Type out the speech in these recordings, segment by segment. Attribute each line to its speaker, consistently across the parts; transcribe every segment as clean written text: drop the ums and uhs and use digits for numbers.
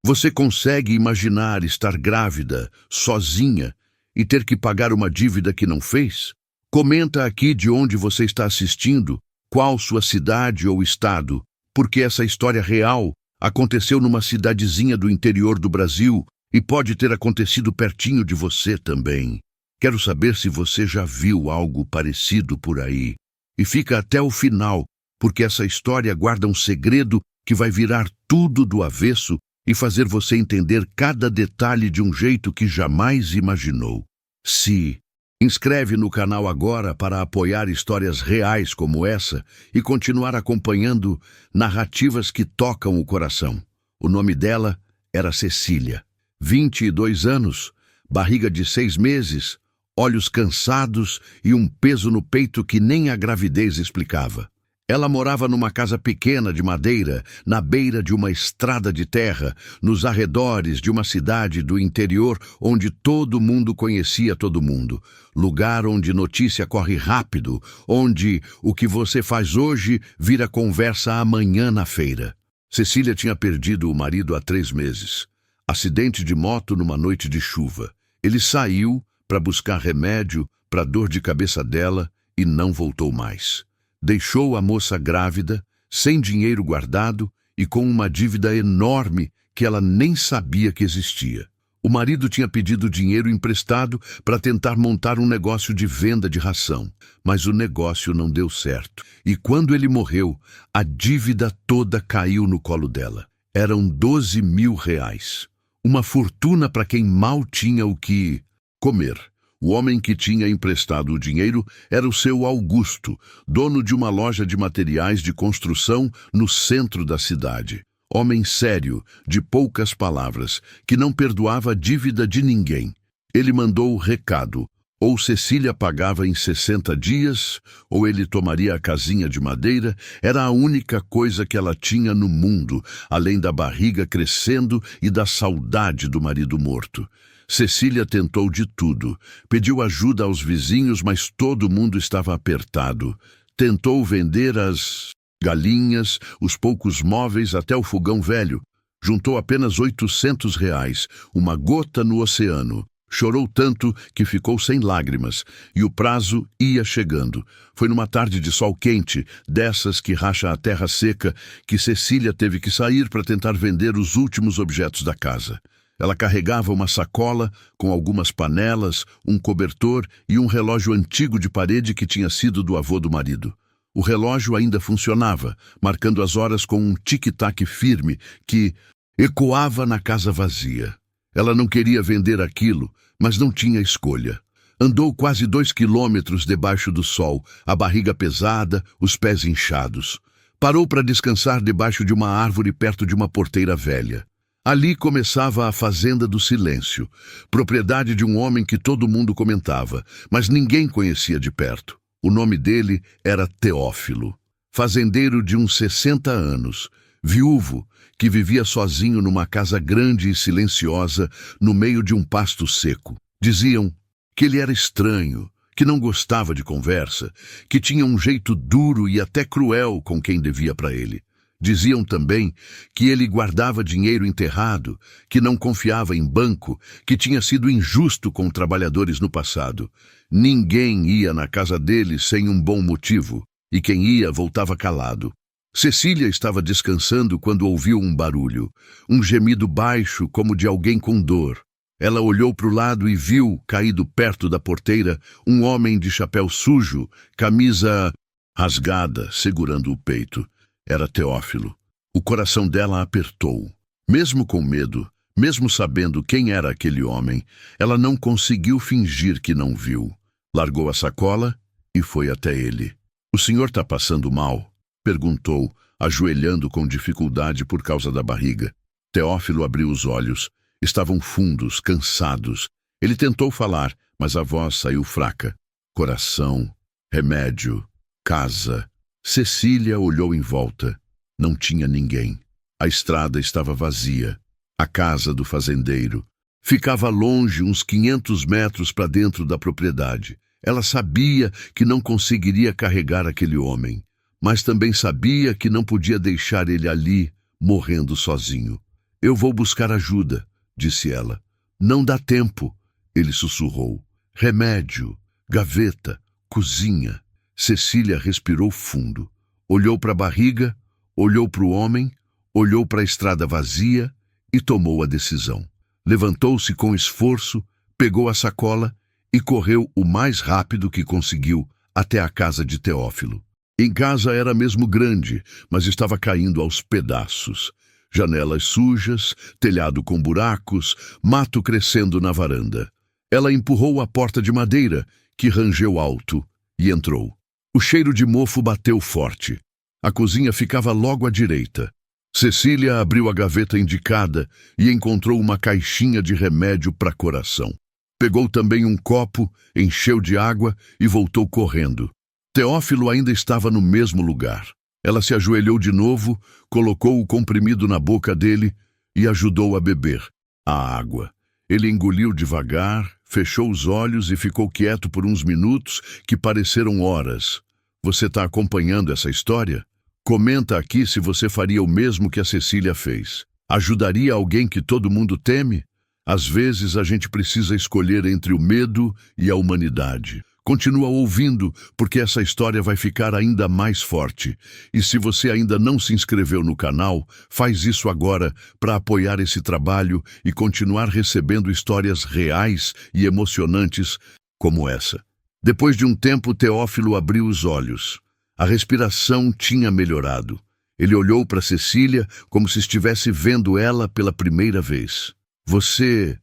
Speaker 1: Você consegue imaginar estar grávida, sozinha, e ter que pagar uma dívida que não fez? Comenta aqui de onde você está assistindo, qual sua cidade ou estado, porque essa história real aconteceu numa cidadezinha do interior do Brasil e pode ter acontecido pertinho de você também. Quero saber se você já viu algo parecido por aí. E fica até o final, porque essa história guarda um segredo que vai virar tudo do avesso e fazer você entender cada detalhe de um jeito que jamais imaginou. Se inscreve no canal agora para apoiar histórias reais como essa e continuar acompanhando narrativas que tocam o coração. O nome dela era Cecília. 22 anos, barriga de 6 meses, olhos cansados e um peso no peito que nem a gravidez explicava. Ela morava numa casa pequena de madeira, na beira de uma estrada de terra, nos arredores de uma cidade do interior onde todo mundo conhecia todo mundo. Lugar onde notícia corre rápido, onde o que você faz hoje vira conversa amanhã na feira. Cecília tinha perdido o marido há 3 meses. Acidente de moto numa noite de chuva. Ele saiu para buscar remédio para a dor de cabeça dela e não voltou mais. Deixou a moça grávida, sem dinheiro guardado e com uma dívida enorme que ela nem sabia que existia. O marido tinha pedido dinheiro emprestado para tentar montar um negócio de venda de ração, mas o negócio não deu certo. E quando ele morreu, a dívida toda caiu no colo dela. Eram 12 mil reais. Uma fortuna para quem mal tinha o que comer. O homem que tinha emprestado o dinheiro era o seu Augusto, dono de uma loja de materiais de construção no centro da cidade. Homem sério, de poucas palavras, que não perdoava a dívida de ninguém. Ele mandou o recado: ou Cecília pagava em 60 dias, ou ele tomaria a casinha de madeira. Era a única coisa que ela tinha no mundo, além da barriga crescendo e da saudade do marido morto. Cecília tentou de tudo. Pediu ajuda aos vizinhos, mas todo mundo estava apertado. Tentou vender as galinhas, os poucos móveis, até o fogão velho. Juntou apenas 800 reais, uma gota no oceano. Chorou tanto que ficou sem lágrimas, e o prazo ia chegando. Foi numa tarde de sol quente, dessas que racha a terra seca, que Cecília teve que sair para tentar vender os últimos objetos da casa. Ela carregava uma sacola com algumas panelas, um cobertor e um relógio antigo de parede que tinha sido do avô do marido. O relógio ainda funcionava, marcando as horas com um tic-tac firme que ecoava na casa vazia. Ela não queria vender aquilo, mas não tinha escolha. Andou quase 2 quilômetros debaixo do sol, a barriga pesada, os pés inchados. Parou para descansar debaixo de uma árvore perto de uma porteira velha. Ali começava a Fazenda do Silêncio, propriedade de um homem que todo mundo comentava, mas ninguém conhecia de perto. O nome dele era Teófilo. Fazendeiro de uns 60 anos, viúvo, que vivia sozinho numa casa grande e silenciosa no meio de um pasto seco. Diziam que ele era estranho, que não gostava de conversa, que tinha um jeito duro e até cruel com quem devia para ele. Diziam também que ele guardava dinheiro enterrado, que não confiava em banco, que tinha sido injusto com trabalhadores no passado. Ninguém ia na casa dele sem um bom motivo, e quem ia voltava calado. Cecília estava descansando quando ouviu um barulho, um gemido baixo como de alguém com dor. Ela olhou para o lado e viu, caído perto da porteira, um homem de chapéu sujo, camisa rasgada, segurando o peito. Era Teófilo. O coração dela apertou. Mesmo com medo, mesmo sabendo quem era aquele homem, ela não conseguiu fingir que não viu. Largou a sacola e foi até ele. "O senhor está passando mal?" perguntou, ajoelhando com dificuldade por causa da barriga. Teófilo abriu os olhos. Estavam fundos, cansados. Ele tentou falar, mas a voz saiu fraca. Coração, remédio, casa. Cecília olhou em volta. Não tinha ninguém. A estrada estava vazia. A casa do fazendeiro ficava longe, uns 500 metros para dentro da propriedade. Ela sabia que não conseguiria carregar aquele homem, mas também sabia que não podia deixar ele ali, morrendo sozinho. Eu vou buscar ajuda, disse ela. Não dá tempo, ele sussurrou. Remédio, gaveta, cozinha. Cecília respirou fundo. Olhou para a barriga, olhou para o homem, olhou para a estrada vazia e tomou a decisão. Levantou-se com esforço, pegou a sacola e correu o mais rápido que conseguiu até a casa de Teófilo. Em casa era mesmo grande, mas estava caindo aos pedaços. Janelas sujas, telhado com buracos, mato crescendo na varanda. Ela empurrou a porta de madeira, que rangeu alto, e entrou. O cheiro de mofo bateu forte. A cozinha ficava logo à direita. Cecília abriu a gaveta indicada e encontrou uma caixinha de remédio para coração. Pegou também um copo, encheu de água e voltou correndo. Teófilo ainda estava no mesmo lugar. Ela se ajoelhou de novo, colocou o comprimido na boca dele e ajudou a beber a água. Ele engoliu devagar, fechou os olhos e ficou quieto por uns minutos que pareceram horas. Você está acompanhando essa história? Comenta aqui se você faria o mesmo que a Cecília fez. Ajudaria alguém que todo mundo teme? Às vezes a gente precisa escolher entre o medo e a humanidade. Continua ouvindo, porque essa história vai ficar ainda mais forte. E se você ainda não se inscreveu no canal, faz isso agora para apoiar esse trabalho e continuar recebendo histórias reais e emocionantes como essa. Depois de um tempo, Teófilo abriu os olhos. A respiração tinha melhorado. Ele olhou para Cecília como se estivesse vendo ela pela primeira vez. Você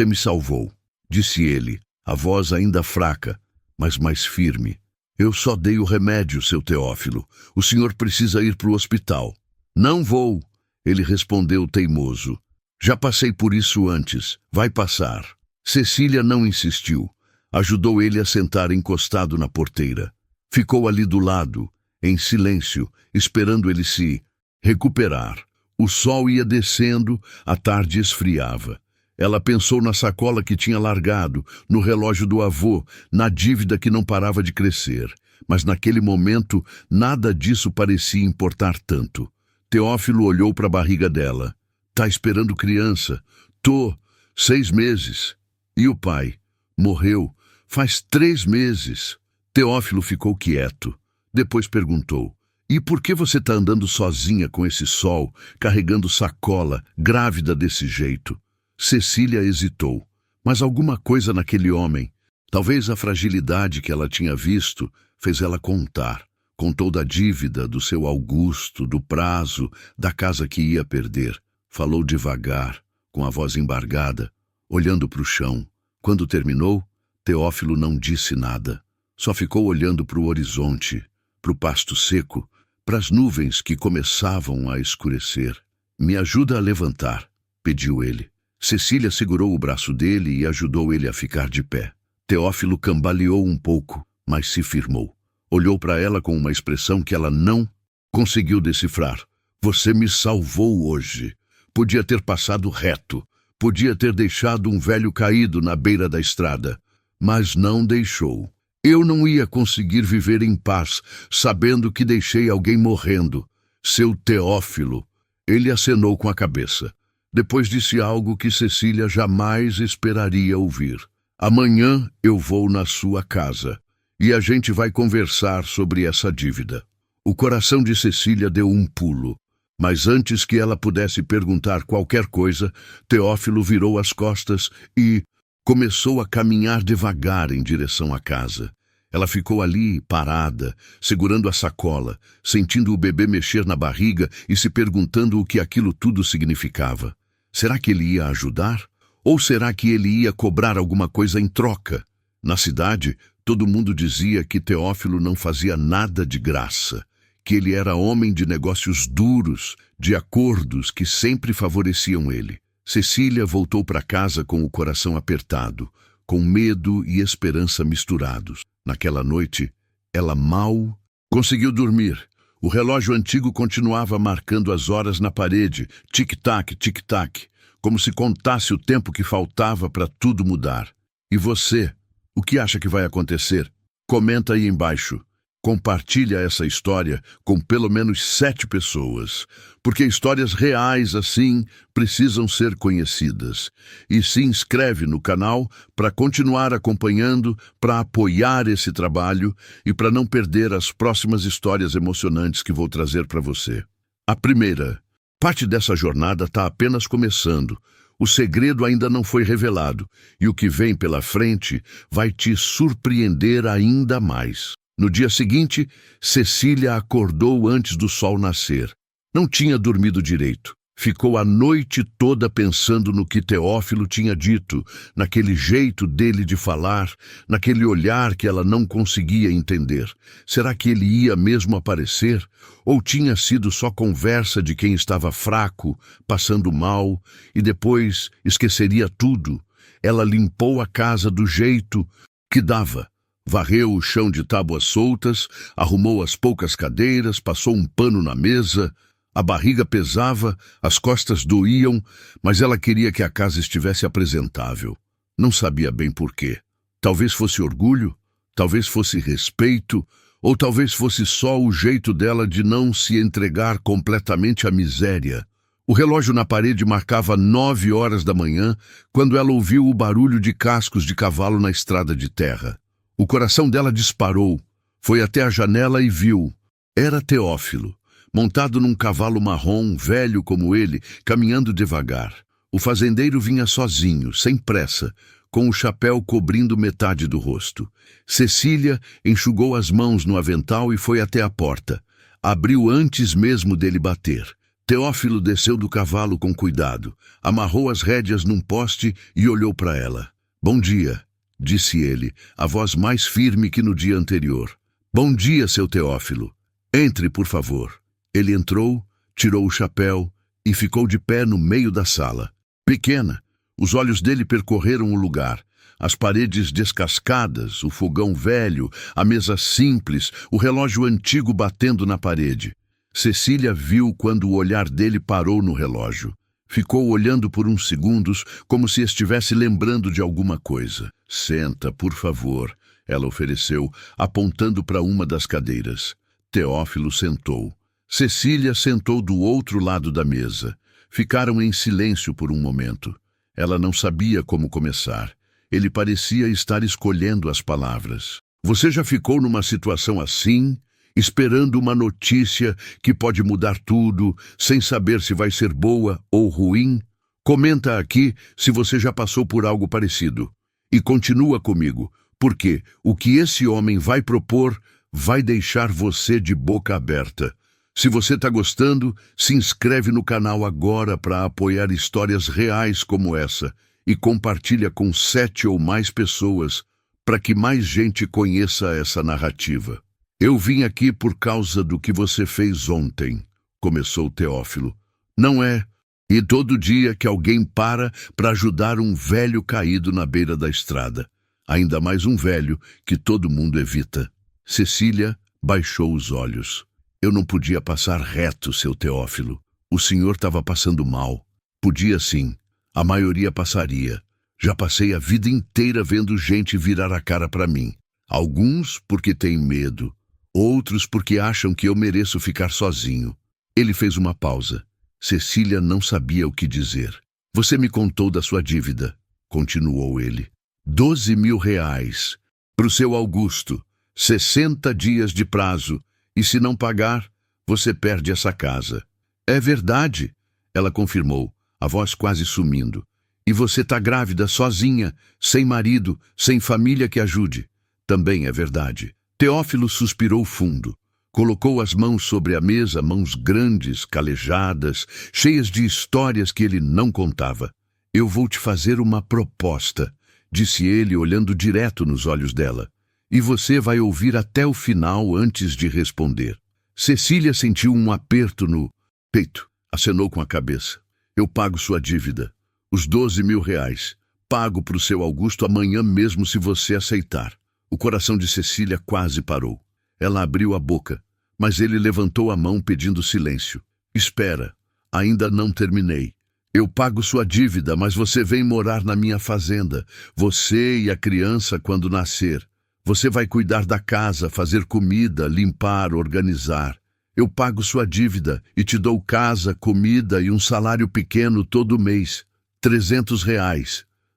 Speaker 1: me salvou, disse ele, a voz ainda fraca, mas mais firme. Eu só dei o remédio, seu Teófilo. O senhor precisa ir para o hospital. Não vou, ele respondeu teimoso. Já passei por isso antes. Vai passar. Cecília não insistiu. Ajudou ele a sentar encostado na porteira. Ficou ali do lado, em silêncio, esperando ele se recuperar. O sol ia descendo, a tarde esfriava. Ela pensou na sacola que tinha largado, no relógio do avô, na dívida que não parava de crescer. Mas naquele momento, nada disso parecia importar tanto. Teófilo olhou para a barriga dela. Tá esperando criança? Tô. 6 meses. E o pai? Morreu. Faz 3 meses. Teófilo ficou quieto. Depois perguntou. E por que você está andando sozinha com esse sol, carregando sacola, grávida desse jeito? Cecília hesitou. Mas alguma coisa naquele homem, talvez a fragilidade que ela tinha visto, fez ela contar. Contou da dívida, do seu Augusto, do prazo, da casa que ia perder. Falou devagar, com a voz embargada, olhando para o chão. Quando terminou, Teófilo não disse nada. Só ficou olhando para o horizonte, para o pasto seco, para as nuvens que começavam a escurecer. Me ajuda a levantar, pediu ele. Cecília segurou o braço dele e ajudou ele a ficar de pé. Teófilo cambaleou um pouco, mas se firmou. Olhou para ela com uma expressão que ela não conseguiu decifrar. Você me salvou hoje. Podia ter passado reto. Podia ter deixado um velho caído na beira da estrada. Mas não deixou. Eu não ia conseguir viver em paz, sabendo que deixei alguém morrendo. Seu Teófilo. Ele acenou com a cabeça. Depois disse algo que Cecília jamais esperaria ouvir. Amanhã eu vou na sua casa e a gente vai conversar sobre essa dívida. O coração de Cecília deu um pulo, mas antes que ela pudesse perguntar qualquer coisa, Teófilo virou as costas e começou a caminhar devagar em direção à casa. Ela ficou ali, parada, segurando a sacola, sentindo o bebê mexer na barriga e se perguntando o que aquilo tudo significava. Será que ele ia ajudar? Ou será que ele ia cobrar alguma coisa em troca? Na cidade, todo mundo dizia que Teófilo não fazia nada de graça, que ele era homem de negócios duros, de acordos que sempre favoreciam ele. Cecília voltou para casa com o coração apertado, com medo e esperança misturados. Naquela noite, ela mal conseguiu dormir. O relógio antigo continuava marcando as horas na parede, tic-tac, tic-tac, como se contasse o tempo que faltava para tudo mudar. E você, o que acha que vai acontecer? Comenta aí embaixo. Compartilha essa história com pelo menos 7 pessoas, porque histórias reais assim precisam ser conhecidas. E se inscreve no canal para continuar acompanhando, para apoiar esse trabalho e para não perder as próximas histórias emocionantes que vou trazer para você. A primeira parte dessa jornada está apenas começando. O segredo ainda não foi revelado e o que vem pela frente vai te surpreender ainda mais. No dia seguinte, Cecília acordou antes do sol nascer. Não tinha dormido direito. Ficou a noite toda pensando no que Teófilo tinha dito, naquele jeito dele de falar, naquele olhar que ela não conseguia entender. Será que ele ia mesmo aparecer? Ou tinha sido só conversa de quem estava fraco, passando mal, e depois esqueceria tudo? Ela limpou a casa do jeito que dava. Varreu o chão de tábuas soltas, arrumou as poucas cadeiras, passou um pano na mesa. A barriga pesava, as costas doíam, mas ela queria que a casa estivesse apresentável. Não sabia bem por quê. Talvez fosse orgulho, talvez fosse respeito, ou talvez fosse só o jeito dela de não se entregar completamente à miséria. O relógio na parede marcava 9 horas da manhã, quando ela ouviu o barulho de cascos de cavalo na estrada de terra. O coração dela disparou, foi até a janela e viu. Era Teófilo, montado num cavalo marrom, velho como ele, caminhando devagar. O fazendeiro vinha sozinho, sem pressa, com o chapéu cobrindo metade do rosto. Cecília enxugou as mãos no avental e foi até a porta. Abriu antes mesmo dele bater. Teófilo desceu do cavalo com cuidado, amarrou as rédeas num poste e olhou para ela. "Bom dia", disse ele, a voz mais firme que no dia anterior. "Bom dia, seu Teófilo. Entre, por favor." Ele entrou, tirou o chapéu e ficou de pé no meio da sala. Pequena, os olhos dele percorreram o lugar. As paredes descascadas, o fogão velho, a mesa simples, o relógio antigo batendo na parede. Cecília viu quando o olhar dele parou no relógio. Ficou olhando por uns segundos, como se estivesse lembrando de alguma coisa. "Senta, por favor", ela ofereceu, apontando para uma das cadeiras. Teófilo sentou. Cecília sentou do outro lado da mesa. Ficaram em silêncio por um momento. Ela não sabia como começar. Ele parecia estar escolhendo as palavras. "Você já ficou numa situação assim, esperando uma notícia que pode mudar tudo, sem saber se vai ser boa ou ruim? Comenta aqui se você já passou por algo parecido. E continua comigo, porque o que esse homem vai propor vai deixar você de boca aberta. Se você está gostando, se inscreve no canal agora para apoiar histórias reais como essa e compartilha com 7 ou mais pessoas para que mais gente conheça essa narrativa." "Eu vim aqui por causa do que você fez ontem", começou Teófilo. "Não é? E todo dia que alguém para ajudar um velho caído na beira da estrada. Ainda mais um velho que todo mundo evita." Cecília baixou os olhos. "Eu não podia passar reto, seu Teófilo. O senhor estava passando mal. Podia sim. A maioria passaria. Já passei a vida inteira vendo gente virar a cara para mim. Alguns porque têm medo. Outros porque acham que eu mereço ficar sozinho." Ele fez uma pausa. Cecília não sabia o que dizer. "Você me contou da sua dívida", continuou ele. R$12.000. Pro seu Augusto. 60 dias de prazo. E se não pagar, você perde essa casa." "É verdade", ela confirmou, a voz quase sumindo. "E você está grávida, sozinha, sem marido, sem família que ajude." "Também é verdade." Teófilo suspirou fundo. Colocou as mãos sobre a mesa, mãos grandes, calejadas, cheias de histórias que ele não contava. "Eu vou te fazer uma proposta", disse ele, olhando direto nos olhos dela. "E você vai ouvir até o final antes de responder." Cecília sentiu um aperto no peito. Acenou com a cabeça. "Eu pago sua dívida. Os R$12.000. Pago pro seu Augusto amanhã mesmo se você aceitar." O coração de Cecília quase parou. Ela abriu a boca, mas ele levantou a mão pedindo silêncio. "Espera, ainda não terminei. Eu pago sua dívida, mas você vem morar na minha fazenda. Você e a criança quando nascer. Você vai cuidar da casa, fazer comida, limpar, organizar. Eu pago sua dívida e te dou casa, comida e um salário pequeno todo mês. R$ 300.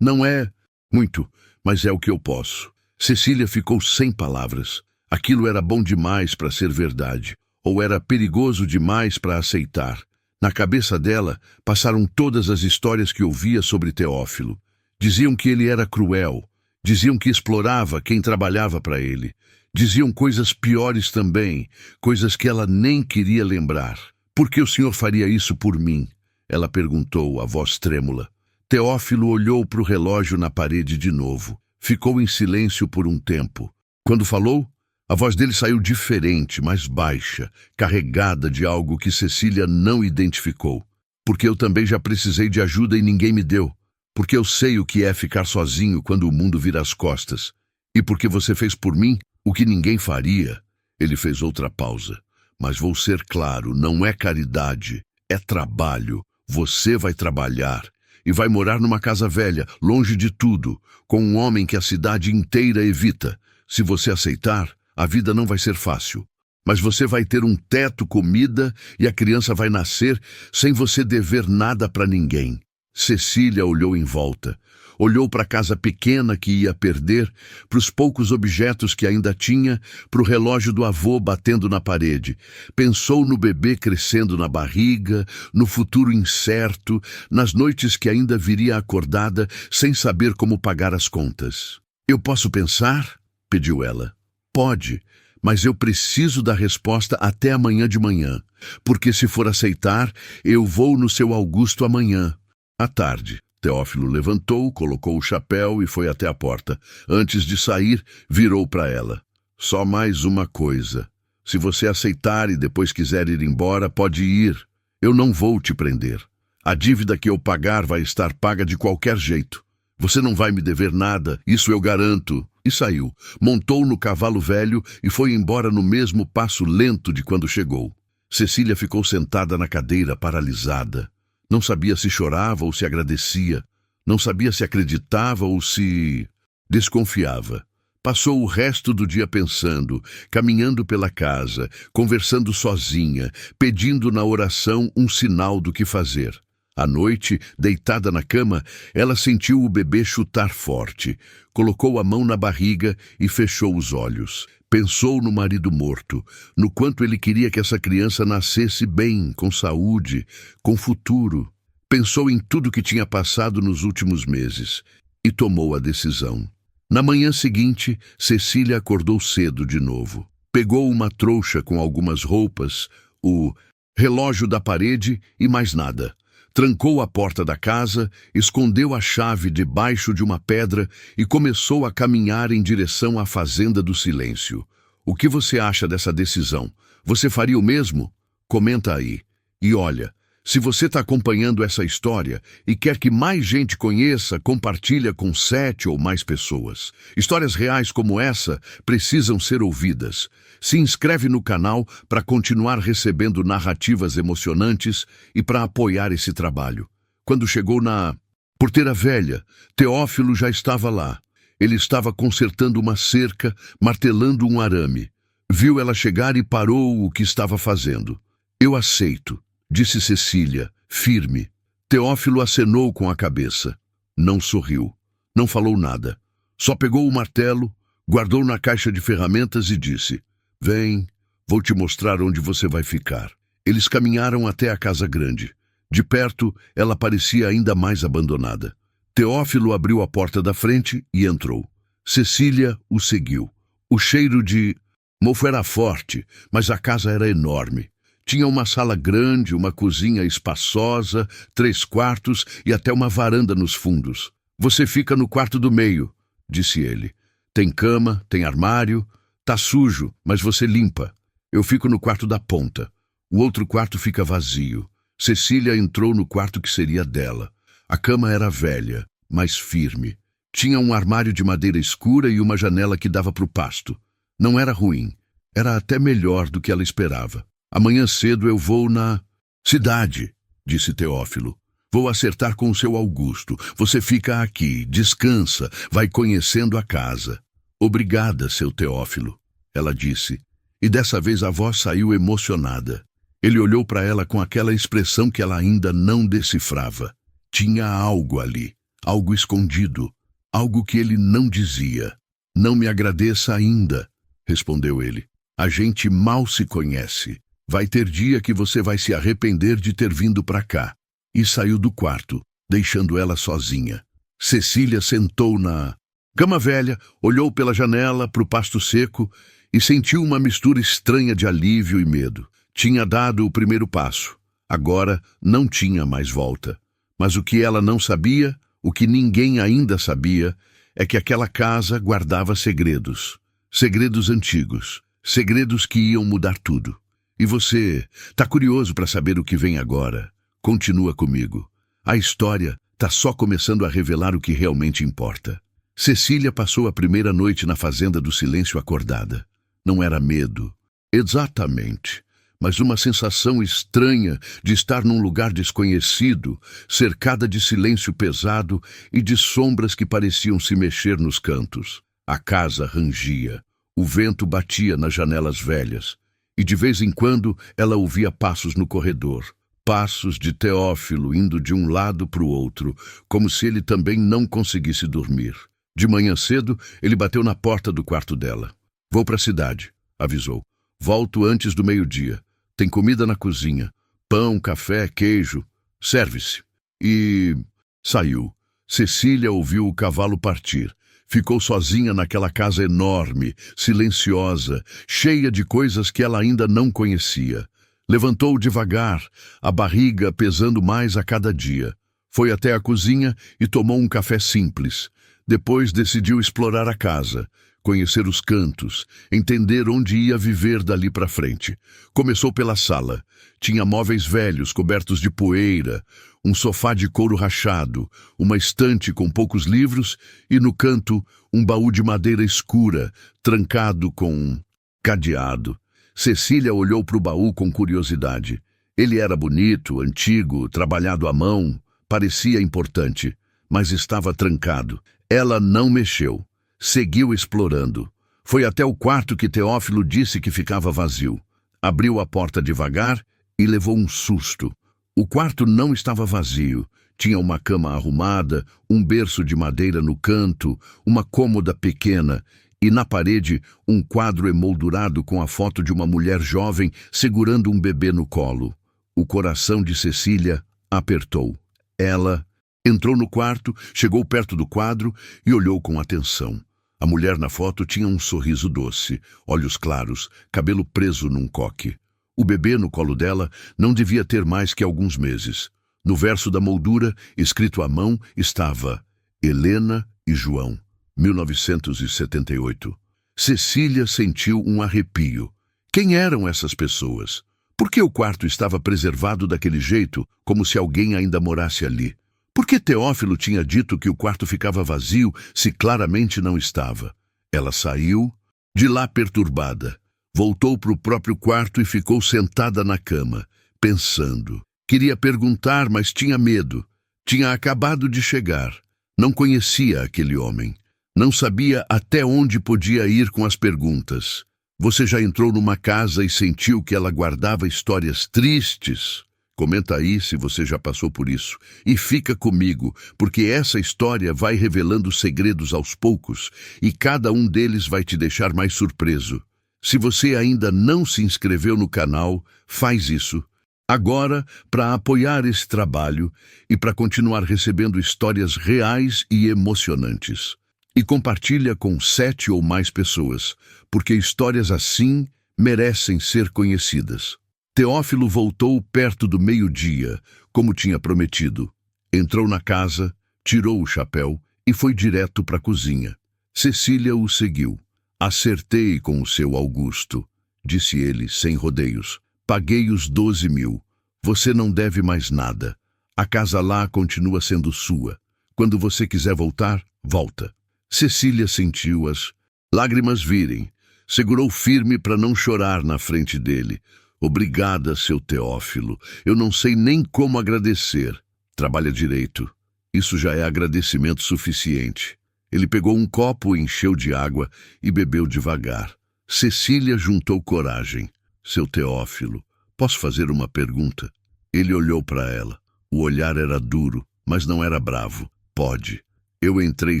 Speaker 1: Não é muito, mas é o que eu posso. Cecília ficou sem palavras. Aquilo era bom demais para ser verdade, ou era perigoso demais para aceitar. Na cabeça dela passaram todas as histórias que ouvia sobre Teófilo. Diziam que ele era cruel, diziam que explorava quem trabalhava para ele. Diziam coisas piores também, coisas que ela nem queria lembrar. Por que o senhor faria isso por mim? Ela perguntou, a voz trêmula. Teófilo olhou para o relógio na parede de novo. Ficou em silêncio por um tempo. Quando falou, a voz dele saiu diferente, mais baixa, carregada de algo que Cecília não identificou. Porque eu também já precisei de ajuda e ninguém me deu. Porque eu sei o que é ficar sozinho quando o mundo vira as costas. E porque você fez por mim o que ninguém faria. Ele fez outra pausa. Mas vou ser claro, não é caridade, é trabalho. Você vai trabalhar e vai morar numa casa velha, longe de tudo, com um homem que a cidade inteira evita. Se você aceitar, a vida não vai ser fácil. Mas você vai ter um teto, comida e a criança vai nascer sem você dever nada para ninguém. Cecília olhou em volta. Olhou para a casa pequena que ia perder, para os poucos objetos que ainda tinha, para o relógio do avô batendo na parede. Pensou no bebê crescendo na barriga, no futuro incerto, nas noites que ainda viria acordada sem saber como pagar as contas. Eu posso pensar? Pediu ela. Pode, mas eu preciso da resposta até amanhã de manhã, porque se for aceitar, eu vou no seu Augusto amanhã, à tarde. Teófilo levantou, colocou o chapéu e foi até a porta. Antes de sair, virou para ela. Só mais uma coisa. Se você aceitar e depois quiser ir embora, pode ir. Eu não vou te prender. A dívida que eu pagar vai estar paga de qualquer jeito. Você não vai me dever nada, isso eu garanto. E saiu. Montou no cavalo velho e foi embora no mesmo passo lento de quando chegou. Cecília ficou sentada na cadeira, paralisada. Não sabia se chorava ou se agradecia. Não sabia se acreditava ou se desconfiava. Passou o resto do dia pensando, caminhando pela casa, conversando sozinha, pedindo na oração um sinal do que fazer. À noite, deitada na cama, ela sentiu o bebê chutar forte. Colocou a mão na barriga e fechou os olhos. Pensou no marido morto, no quanto ele queria que essa criança nascesse bem, com saúde, com futuro. Pensou em tudo que tinha passado nos últimos meses e tomou a decisão. Na manhã seguinte, Cecília acordou cedo de novo. Pegou uma trouxa com algumas roupas, o relógio da parede e mais nada. Trancou a porta da casa, escondeu a chave debaixo de uma pedra e começou a caminhar em direção à Fazenda do Silêncio. O que você acha dessa decisão? Você faria o mesmo? Comenta aí. E olha, se você está acompanhando essa história e quer que mais gente conheça, compartilha com 7 ou mais pessoas. Histórias reais como essa precisam ser ouvidas. Se inscreve no canal para continuar recebendo narrativas emocionantes e para apoiar esse trabalho. Quando chegou na porteira velha, Teófilo já estava lá. Ele estava consertando uma cerca, martelando um arame. Viu ela chegar e parou o que estava fazendo. Eu aceito, disse Cecília, firme. Teófilo acenou com a cabeça. Não sorriu. Não falou nada. Só pegou o martelo, guardou na caixa de ferramentas e disse: Vem, vou te mostrar onde você vai ficar. Eles caminharam até a casa grande. De perto, ela parecia ainda mais abandonada. Teófilo abriu a porta da frente e entrou. Cecília o seguiu. O cheiro de mofo era forte, mas a casa era enorme. Tinha uma sala grande, uma cozinha espaçosa, 3 quartos e até uma varanda nos fundos. Você fica no quarto do meio, disse ele. Tem cama, tem armário, tá sujo, mas você limpa. Eu fico no quarto da ponta. O outro quarto fica vazio. Cecília entrou no quarto que seria dela. A cama era velha, mas firme. Tinha um armário de madeira escura e uma janela que dava para o pasto. Não era ruim. Era até melhor do que ela esperava. Amanhã cedo eu vou na cidade, disse Teófilo. Vou acertar com o seu Augusto. Você fica aqui, descansa, vai conhecendo a casa. Obrigada, seu Teófilo, ela disse, e dessa vez a voz saiu emocionada. Ele olhou para ela com aquela expressão que ela ainda não decifrava. Tinha algo ali, algo escondido, algo que ele não dizia. Não me agradeça ainda, respondeu ele. A gente mal se conhece. Vai ter dia que você vai se arrepender de ter vindo para cá. E saiu do quarto, deixando ela sozinha. Cecília sentou na cama velha, olhou pela janela para o pasto seco e sentiu uma mistura estranha de alívio e medo. Tinha dado o primeiro passo. Agora não tinha mais volta. Mas o que ela não sabia, o que ninguém ainda sabia, é que aquela casa guardava segredos. Segredos antigos. Segredos que iam mudar tudo. E você está curioso para saber o que vem agora? Continua comigo. A história está só começando a revelar o que realmente importa. Cecília passou a primeira noite na Fazenda do Silêncio acordada. Não era medo. Exatamente. Mas uma sensação estranha de estar num lugar desconhecido, cercada de silêncio pesado e de sombras que pareciam se mexer nos cantos. A casa rangia. O vento batia nas janelas velhas. E de vez em quando ela ouvia passos no corredor. Passos de Teófilo indo de um lado para o outro, como se ele também não conseguisse dormir. De manhã cedo, ele bateu na porta do quarto dela. Vou para a cidade, avisou. Volto antes do meio-dia. Tem comida na cozinha. Pão, café, queijo. Serve-se. E saiu. Cecília ouviu o cavalo partir. Ficou sozinha naquela casa enorme, silenciosa, cheia de coisas que ela ainda não conhecia. Levantou devagar, a barriga pesando mais a cada dia. Foi até a cozinha e tomou um café simples. Depois decidiu explorar a casa, conhecer os cantos, entender onde ia viver dali para frente. Começou pela sala. Tinha móveis velhos cobertos de poeira, um sofá de couro rachado, uma estante com poucos livros e, no canto, um baú de madeira escura, trancado com um cadeado. Cecília olhou para o baú com curiosidade. Ele era bonito, antigo, trabalhado à mão, parecia importante, mas estava trancado. Ela não mexeu. Seguiu explorando. Foi até o quarto que Teófilo disse que ficava vazio. Abriu a porta devagar e levou um susto. O quarto não estava vazio. Tinha uma cama arrumada, um berço de madeira no canto, uma cômoda pequena e na parede um quadro emoldurado com a foto de uma mulher jovem segurando um bebê no colo. O coração de Cecília apertou. Ela entrou no quarto, chegou perto do quadro e olhou com atenção. A mulher na foto tinha um sorriso doce, olhos claros, cabelo preso num coque. O bebê no colo dela não devia ter mais que alguns meses. No verso da moldura, escrito à mão, estava Helena e João, 1978. Cecília sentiu um arrepio. Quem eram essas pessoas? Por que o quarto estava preservado daquele jeito, como se alguém ainda morasse ali? Por que Teófilo tinha dito que o quarto ficava vazio se claramente não estava? Ela saiu de lá perturbada. Voltou para o próprio quarto e ficou sentada na cama, pensando. Queria perguntar, mas tinha medo. Tinha acabado de chegar. Não conhecia aquele homem. Não sabia até onde podia ir com as perguntas. Você já entrou numa casa e sentiu que ela guardava histórias tristes? Comenta aí se você já passou por isso. E fica comigo, porque essa história vai revelando segredos aos poucos e cada um deles vai te deixar mais surpreso. Se você ainda não se inscreveu no canal, faz isso. Agora, para apoiar esse trabalho e para continuar recebendo histórias reais e emocionantes. E compartilha com 7 ou mais pessoas, porque histórias assim merecem ser conhecidas. Teófilo voltou perto do meio-dia, como tinha prometido. Entrou na casa, tirou o chapéu e foi direto para a cozinha. Cecília o seguiu. Acertei com o seu Augusto, disse ele, sem rodeios. Paguei os 12.000. Você não deve mais nada. A casa lá continua sendo sua. Quando você quiser voltar, volta. Cecília sentiu as lágrimas virem. Segurou firme para não chorar na frente dele. Obrigada, seu Teófilo. Eu não sei nem como agradecer. Trabalha direito. Isso já é agradecimento suficiente. Ele pegou um copo, encheu de água e bebeu devagar. Cecília juntou coragem. Seu Teófilo, posso fazer uma pergunta? Ele olhou para ela. O olhar era duro, mas não era bravo. Pode. Eu entrei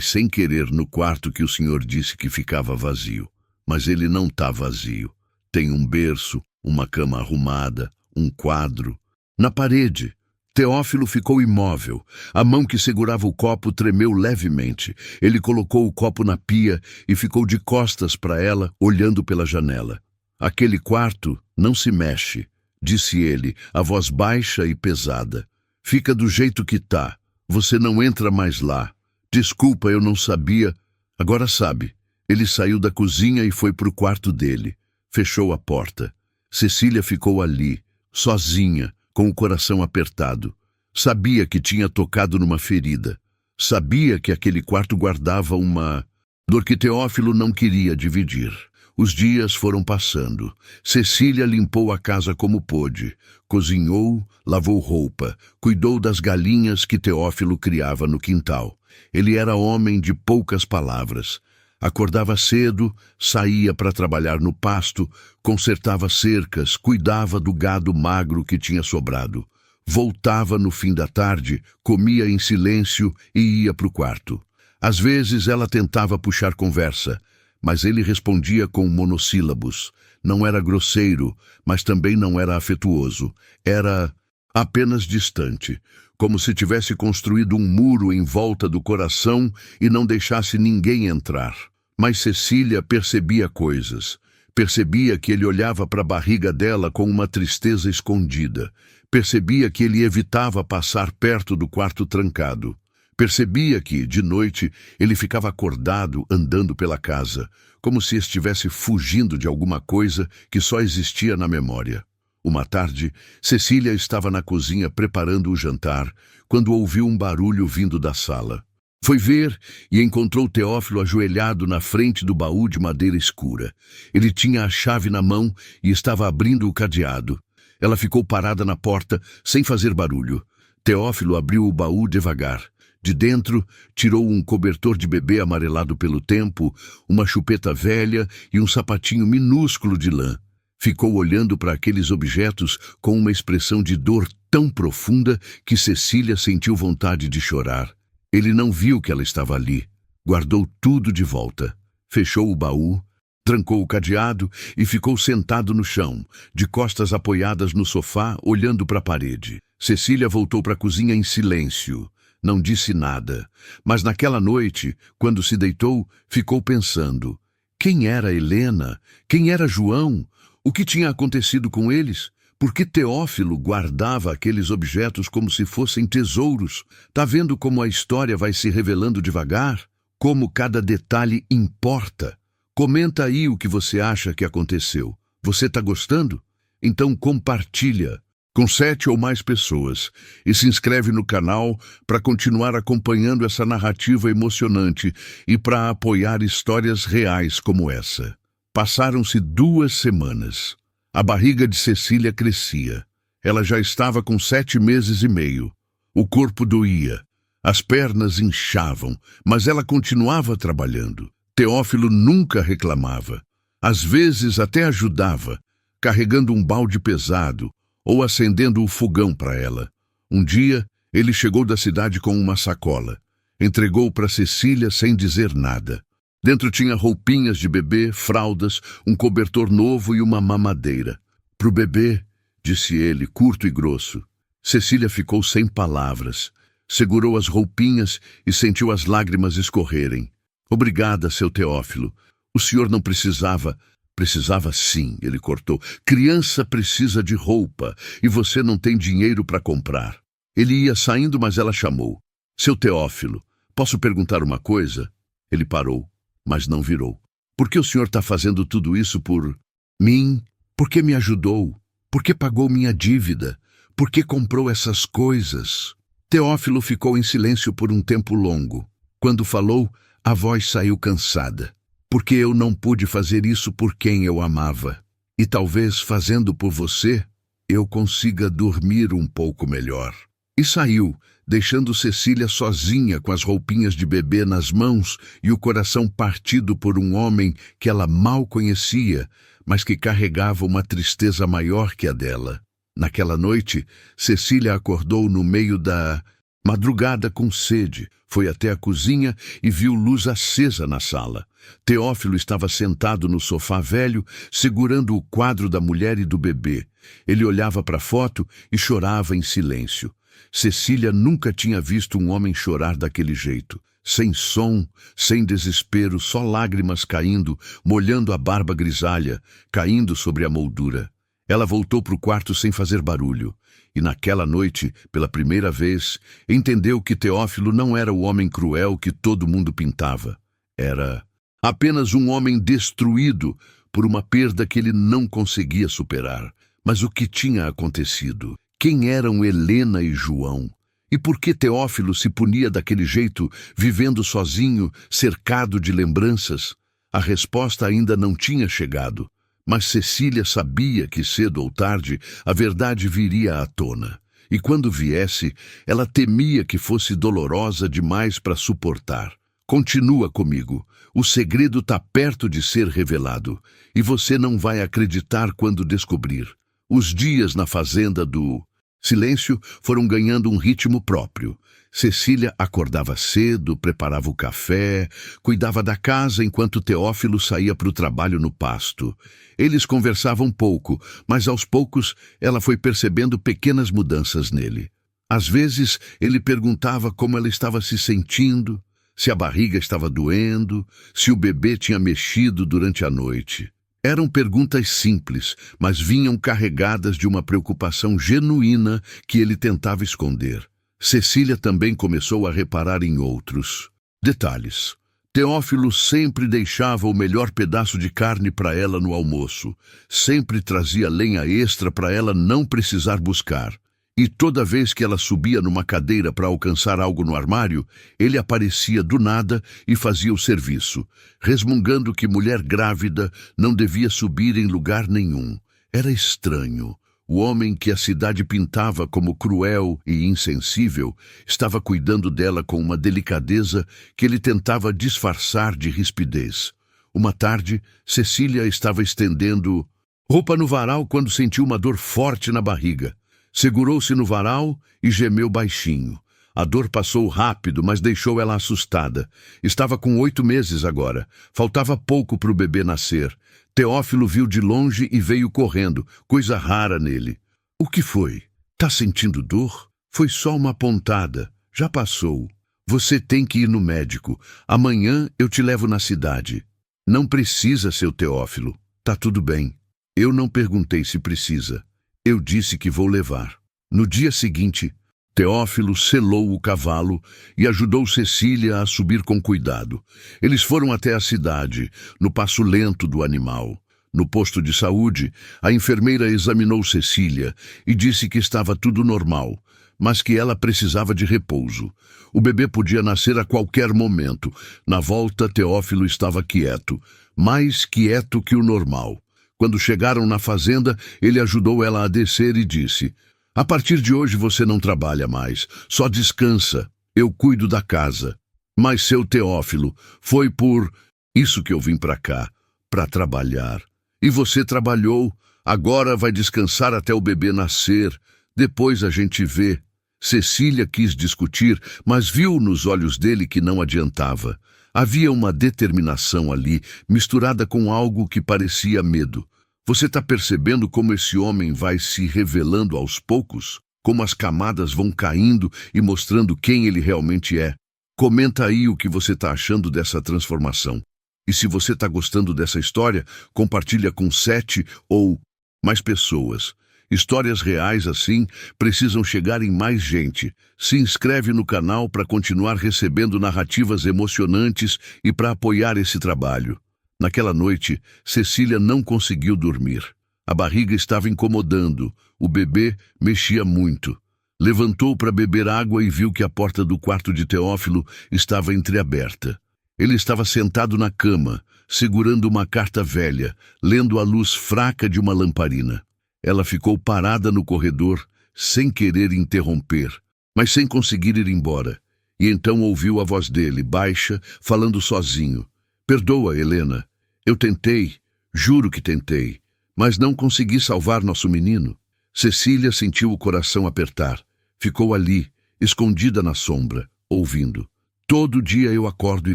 Speaker 1: sem querer no quarto que o senhor disse que ficava vazio. Mas ele não está vazio. Tem um berço, uma cama arrumada, um quadro. Na parede. Teófilo ficou imóvel. A mão que segurava o copo tremeu levemente. Ele colocou o copo na pia e ficou de costas para ela, olhando pela janela. Aquele quarto não se mexe, disse ele, a voz baixa e pesada. Fica do jeito que tá. Você não entra mais lá. Desculpa, eu não sabia. Agora sabe. Ele saiu da cozinha e foi para o quarto dele. Fechou a porta. Cecília ficou ali, sozinha, com o coração apertado. Sabia que tinha tocado numa ferida. Sabia que aquele quarto guardava uma dor que Teófilo não queria dividir. Os dias foram passando. Cecília limpou a casa como pôde. Cozinhou, lavou roupa, cuidou das galinhas que Teófilo criava no quintal. Ele era homem de poucas palavras. Acordava cedo, saía para trabalhar no pasto, consertava cercas, cuidava do gado magro que tinha sobrado. Voltava no fim da tarde, comia em silêncio e ia para o quarto. Às vezes ela tentava puxar conversa, mas ele respondia com monossílabos. Não era grosseiro, mas também não era afetuoso. Era apenas distante, como se tivesse construído um muro em volta do coração e não deixasse ninguém entrar. Mas Cecília percebia coisas. Percebia que ele olhava para a barriga dela com uma tristeza escondida. Percebia que ele evitava passar perto do quarto trancado. Percebia que, de noite, ele ficava acordado andando pela casa, como se estivesse fugindo de alguma coisa que só existia na memória. Uma tarde, Cecília estava na cozinha preparando o jantar, quando ouviu um barulho vindo da sala. Foi ver e encontrou Teófilo ajoelhado na frente do baú de madeira escura. Ele tinha a chave na mão e estava abrindo o cadeado. Ela ficou parada na porta, sem fazer barulho. Teófilo abriu o baú devagar. De dentro, tirou um cobertor de bebê amarelado pelo tempo, uma chupeta velha e um sapatinho minúsculo de lã. Ficou olhando para aqueles objetos com uma expressão de dor tão profunda que Cecília sentiu vontade de chorar. Ele não viu que ela estava ali. Guardou tudo de volta. Fechou o baú, trancou o cadeado e ficou sentado no chão, de costas apoiadas no sofá, olhando para a parede. Cecília voltou para a cozinha em silêncio. Não disse nada. Mas naquela noite, quando se deitou, ficou pensando. Quem era Helena? Quem era João? O que tinha acontecido com eles? Por que Teófilo guardava aqueles objetos como se fossem tesouros? Tá vendo como a história vai se revelando devagar? Como cada detalhe importa? Comenta aí o que você acha que aconteceu. Você tá gostando? Então compartilha com 7 ou mais pessoas e se inscreve no canal para continuar acompanhando essa narrativa emocionante e para apoiar histórias reais como essa. Passaram-se 2 semanas. A barriga de Cecília crescia. Ela já estava com 7 meses e meio. O corpo doía. As pernas inchavam, mas ela continuava trabalhando. Teófilo nunca reclamava. Às vezes até ajudava, carregando um balde pesado ou acendendo o fogão para ela. Um dia, ele chegou da cidade com uma sacola. Entregou para Cecília sem dizer nada. Dentro tinha roupinhas de bebê, fraldas, um cobertor novo e uma mamadeira. Pro bebê, disse ele, curto e grosso. Cecília ficou sem palavras. Segurou as roupinhas e sentiu as lágrimas escorrerem. Obrigada, seu Teófilo. O senhor não precisava... Precisava sim, ele cortou. Criança precisa de roupa e você não tem dinheiro para comprar. Ele ia saindo, mas ela chamou. Seu Teófilo, posso perguntar uma coisa? Ele parou, mas não virou. Por que o senhor está fazendo tudo isso por mim? Por que me ajudou? Por que pagou minha dívida? Por que comprou essas coisas? Teófilo ficou em silêncio por um tempo longo. Quando falou, a voz saiu cansada. Porque eu não pude fazer isso por quem eu amava. E talvez fazendo por você, eu consiga dormir um pouco melhor. E saiu, deixando Cecília sozinha com as roupinhas de bebê nas mãos e o coração partido por um homem que ela mal conhecia, mas que carregava uma tristeza maior que a dela. Naquela noite, Cecília acordou no meio da madrugada com sede. Foi até a cozinha e viu luz acesa na sala. Teófilo estava sentado no sofá velho, segurando o quadro da mulher e do bebê. Ele olhava para a foto e chorava em silêncio. Cecília nunca tinha visto um homem chorar daquele jeito. Sem som, sem desespero, só lágrimas caindo, molhando a barba grisalha, caindo sobre a moldura. Ela voltou para o quarto sem fazer barulho. E naquela noite, pela primeira vez, entendeu que Teófilo não era o homem cruel que todo mundo pintava. Era apenas um homem destruído por uma perda que ele não conseguia superar. Mas o que tinha acontecido? Quem eram Helena e João? E por que Teófilo se punia daquele jeito, vivendo sozinho, cercado de lembranças? A resposta ainda não tinha chegado. Mas Cecília sabia que cedo ou tarde a verdade viria à tona. E quando viesse, ela temia que fosse dolorosa demais para suportar. Continua comigo. O segredo está perto de ser revelado. E você não vai acreditar quando descobrir. Os dias na fazenda do silêncio foram ganhando um ritmo próprio. Cecília acordava cedo, preparava o café, cuidava da casa enquanto Teófilo saía para o trabalho no pasto. Eles conversavam pouco, mas aos poucos ela foi percebendo pequenas mudanças nele. Às vezes ele perguntava como ela estava se sentindo, se a barriga estava doendo, se o bebê tinha mexido durante a noite. Eram perguntas simples, mas vinham carregadas de uma preocupação genuína que ele tentava esconder. Cecília também começou a reparar em outros detalhes. Teófilo sempre deixava o melhor pedaço de carne para ela no almoço. Sempre trazia lenha extra para ela não precisar buscar. E toda vez que ela subia numa cadeira para alcançar algo no armário, ele aparecia do nada e fazia o serviço, resmungando que mulher grávida não devia subir em lugar nenhum. Era estranho. O homem que a cidade pintava como cruel e insensível estava cuidando dela com uma delicadeza que ele tentava disfarçar de rispidez. Uma tarde, Cecília estava estendendo roupa no varal quando sentiu uma dor forte na barriga. Segurou-se no varal e gemeu baixinho. A dor passou rápido, mas deixou ela assustada. Estava com 8 meses agora. Faltava pouco para o bebê nascer. Teófilo viu de longe e veio correndo, coisa rara nele. O que foi? Tá sentindo dor? Foi só uma pontada. Já passou. Você tem que ir no médico. Amanhã eu te levo na cidade. Não precisa, seu Teófilo. Tá tudo bem. Eu não perguntei se precisa. Eu disse que vou levar. No dia seguinte, Teófilo selou o cavalo e ajudou Cecília a subir com cuidado. Eles foram até a cidade, no passo lento do animal. No posto de saúde, a enfermeira examinou Cecília e disse que estava tudo normal, mas que ela precisava de repouso. O bebê podia nascer a qualquer momento. Na volta, Teófilo estava quieto, mais quieto que o normal. Quando chegaram na fazenda, ele ajudou ela a descer e disse: "A partir de hoje você não trabalha mais, só descansa. Eu cuido da casa. Mas, seu Teófilo, foi por isso que eu vim para cá, para trabalhar. E você trabalhou, agora vai descansar até o bebê nascer. Depois a gente vê." Cecília quis discutir, mas viu nos olhos dele que não adiantava. Havia uma determinação ali, misturada com algo que parecia medo. Você está percebendo como esse homem vai se revelando aos poucos? Como as camadas vão caindo e mostrando quem ele realmente é? Comenta aí o que você está achando dessa transformação. E se você está gostando dessa história, compartilha com 7 ou mais pessoas. Histórias reais assim precisam chegar em mais gente. Se inscreve no canal para continuar recebendo narrativas emocionantes e para apoiar esse trabalho. Naquela noite, Cecília não conseguiu dormir. A barriga estava incomodando. O bebê mexia muito. Levantou para beber água e viu que a porta do quarto de Teófilo estava entreaberta. Ele estava sentado na cama, segurando uma carta velha, lendo a luz fraca de uma lamparina. Ela ficou parada no corredor, sem querer interromper. mas sem conseguir ir embora. E então ouviu a voz dele, baixa, falando sozinho. Perdoa, Helena. Eu tentei, juro que tentei, mas não consegui salvar nosso menino. Cecília sentiu o coração apertar. Ficou ali, escondida na sombra, ouvindo. Todo dia eu acordo e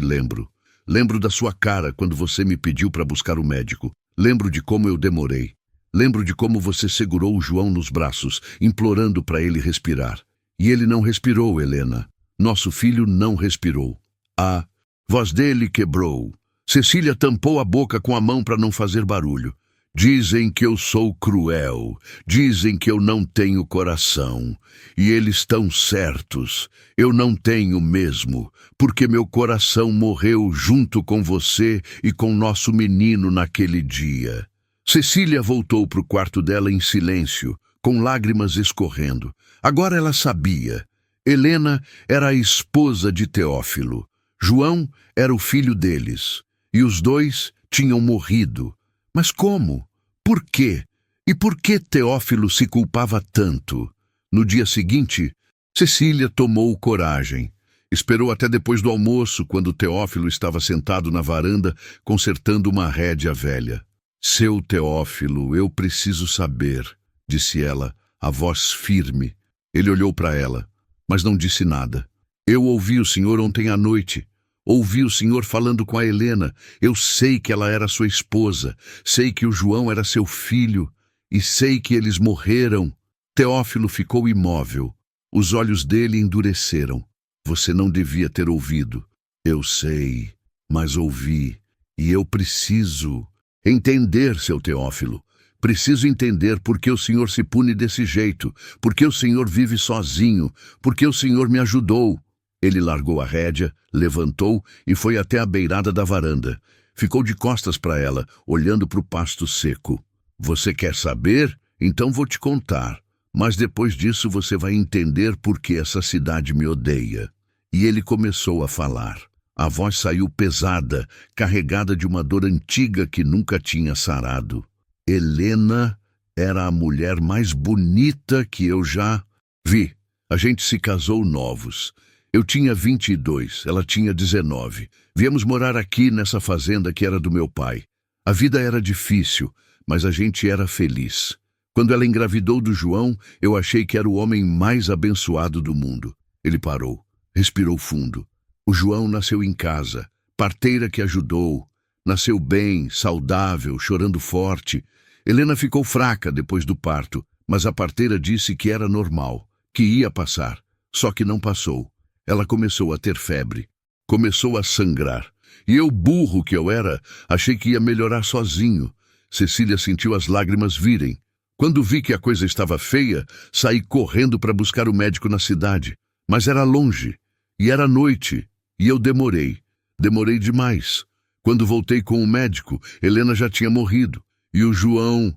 Speaker 1: lembro. Lembro da sua cara quando você me pediu para buscar o médico. Lembro de como eu demorei. Lembro de como você segurou o João nos braços, implorando para ele respirar. E ele não respirou, Helena. Nosso filho não respirou. A voz dele quebrou. Cecília tampou a boca com a mão para não fazer barulho. Dizem que eu sou cruel. Dizem que eu não tenho coração. E eles estão certos. Eu não tenho mesmo, porque meu coração morreu junto com você e com nosso menino naquele dia. Cecília voltou para o quarto dela em silêncio, com lágrimas escorrendo. Agora ela sabia. Helena era a esposa de Teófilo. João era o filho deles. E os dois tinham morrido. Mas como? Por quê? E por que Teófilo se culpava tanto? No dia seguinte, Cecília tomou coragem. Esperou até depois do almoço, quando Teófilo estava sentado na varanda, consertando uma rédea velha. Seu Teófilo, eu preciso saber, disse ela, a voz firme. Ele olhou para ela, mas não disse nada. Eu ouvi o senhor ontem à noite. Ouvi o senhor falando com a Helena. Eu sei que ela era sua esposa. Sei que o João era seu filho. E sei que eles morreram. Teófilo ficou imóvel. Os olhos dele endureceram. Você não devia ter ouvido. Eu sei, mas ouvi. E eu preciso entender, seu Teófilo. Preciso entender por que o senhor se pune desse jeito. Por que o senhor vive sozinho. Por que o senhor me ajudou. Ele largou a rédea, levantou e foi até a beirada da varanda. Ficou de costas para ela, olhando para o pasto seco. Você quer saber? Então vou te contar. Mas depois disso você vai entender por que essa cidade me odeia. E ele começou a falar. A voz saiu pesada, carregada de uma dor antiga que nunca tinha sarado. Helena era a mulher mais bonita que eu já vi. A gente se casou novos. Eu tinha 22, ela tinha 19. Viemos morar aqui nessa fazenda que era do meu pai. A vida era difícil, mas a gente era feliz. Quando ela engravidou do João, eu achei que era o homem mais abençoado do mundo. Ele parou, respirou fundo. O João nasceu em casa, parteira que ajudou. Nasceu bem, saudável, chorando forte. Helena ficou fraca depois do parto, mas a parteira disse que era normal, que ia passar. Só que não passou. Ela começou a ter febre. Começou a sangrar. E eu, burro que eu era, achei que ia melhorar sozinho. Cecília sentiu as lágrimas virem. Quando vi que a coisa estava feia, saí correndo para buscar o médico na cidade. Mas era longe. E era noite. E eu demorei. Demorei demais. Quando voltei com o médico, Helena já tinha morrido. E o João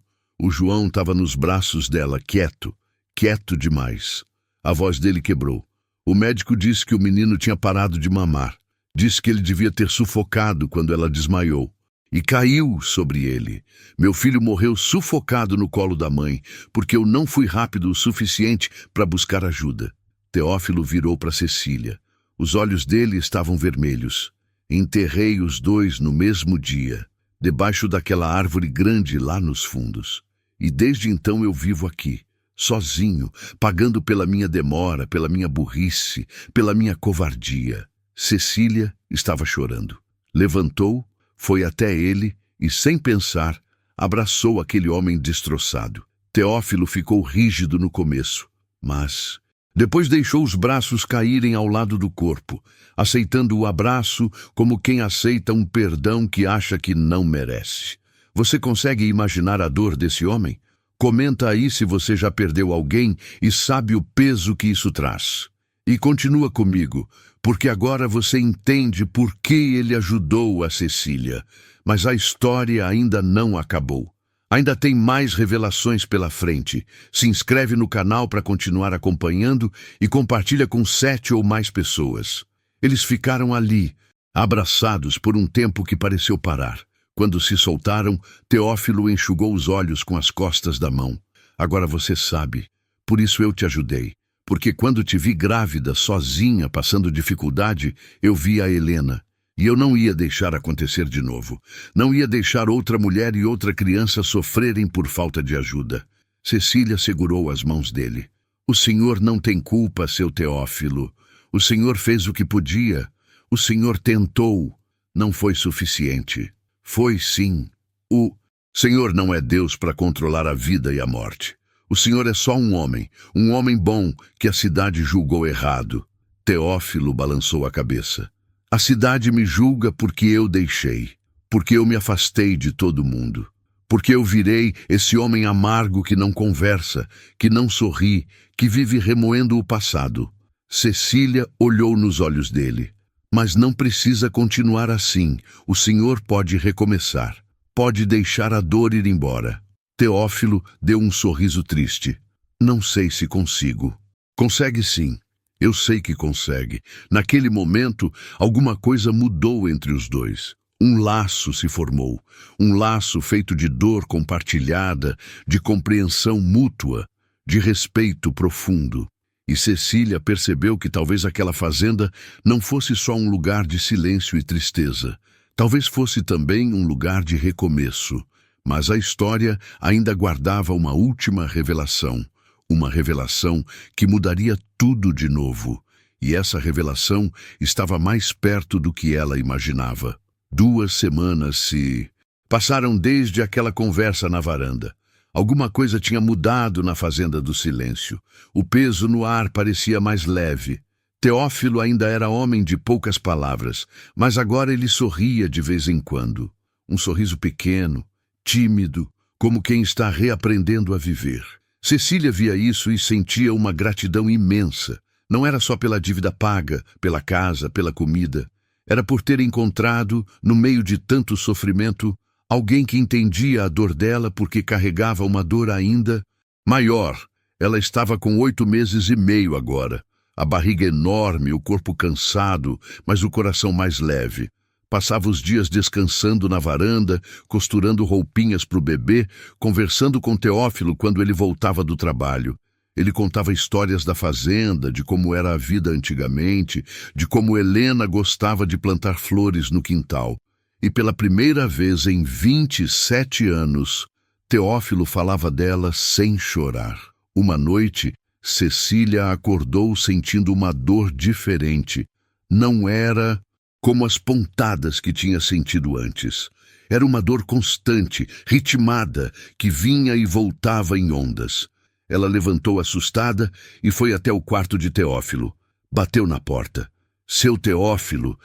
Speaker 1: estava nos braços dela, quieto. Quieto demais. A voz dele quebrou. O médico disse que o menino tinha parado de mamar. Disse que ele devia ter sufocado quando ela desmaiou. E caiu sobre ele. Meu filho morreu sufocado no colo da mãe, porque eu não fui rápido o suficiente para buscar ajuda. Teófilo virou para Cecília. Os olhos dele estavam vermelhos. Enterrei os dois no mesmo dia, debaixo daquela árvore grande lá nos fundos. E desde então eu vivo aqui. Sozinho, pagando pela minha demora, pela minha burrice, pela minha covardia. Cecília estava chorando. Levantou, foi até ele e, sem pensar, abraçou aquele homem destroçado. Teófilo ficou rígido no começo, mas depois deixou os braços caírem ao lado do corpo, aceitando o abraço como quem aceita um perdão que acha que não merece. Você consegue imaginar a dor desse homem? Comenta aí se você já perdeu alguém e sabe o peso que isso traz. E continua comigo, porque agora você entende por que ele ajudou a Cecília. Mas a história ainda não acabou. Ainda tem mais revelações pela frente. Se inscreve no canal para continuar acompanhando e compartilha com 7 ou mais pessoas. Eles ficaram ali, abraçados por um tempo que pareceu parar. Quando se soltaram, Teófilo enxugou os olhos com as costas da mão. Agora você sabe, por isso eu te ajudei. porque quando te vi grávida, sozinha, passando dificuldade, eu vi a Helena. E eu não ia deixar acontecer de novo. Não ia deixar outra mulher e outra criança sofrerem por falta de ajuda. Cecília segurou as mãos dele. O senhor não tem culpa, seu Teófilo. O senhor fez o que podia. O senhor tentou. Não foi suficiente. Foi sim. O senhor não é Deus para controlar a vida e a morte. O senhor é só um homem bom que a cidade julgou errado. Teófilo balançou a cabeça. A cidade me julga porque eu deixei, porque eu me afastei de todo mundo, porque eu virei esse homem amargo que não conversa, que não sorri, que vive remoendo o passado. Cecília olhou nos olhos dele. Mas não precisa continuar assim. O senhor pode recomeçar. Pode deixar a dor ir embora. Teófilo deu um sorriso triste. Não sei se consigo. Consegue sim. Eu sei que consegue. Naquele momento, alguma coisa mudou entre os dois. Um laço se formou. Um laço feito de dor compartilhada, de compreensão mútua, de respeito profundo. E Cecília percebeu que talvez aquela fazenda não fosse só um lugar de silêncio e tristeza. Talvez fosse também um lugar de recomeço. Mas a história ainda guardava uma última revelação. Uma revelação que mudaria tudo de novo. E essa revelação estava mais perto do que ela imaginava. 2 semanas se passaram desde aquela conversa na varanda. Alguma coisa tinha mudado na fazenda do silêncio. O peso no ar parecia mais leve. Teófilo ainda era homem de poucas palavras, mas agora ele sorria de vez em quando. Um sorriso pequeno, tímido, como quem está reaprendendo a viver. Cecília via isso e sentia uma gratidão imensa. Não era só pela dívida paga, pela casa, pela comida. Era por ter encontrado, no meio de tanto sofrimento, alguém que entendia a dor dela porque carregava uma dor ainda maior. Ela estava com 8 meses e meio agora. A barriga enorme, o corpo cansado, mas o coração mais leve. Passava os dias descansando na varanda, costurando roupinhas para o bebê, conversando com Teófilo quando ele voltava do trabalho. Ele contava histórias da fazenda, de como era a vida antigamente, de como Helena gostava de plantar flores no quintal. E pela primeira vez em 27 anos, Teófilo falava dela sem chorar. Uma noite, Cecília acordou sentindo uma dor diferente. Não era como as pontadas que tinha sentido antes. Era uma dor constante, ritmada, que vinha e voltava em ondas. Ela levantou assustada e foi até o quarto de Teófilo. Bateu na porta. Seu Teófilo,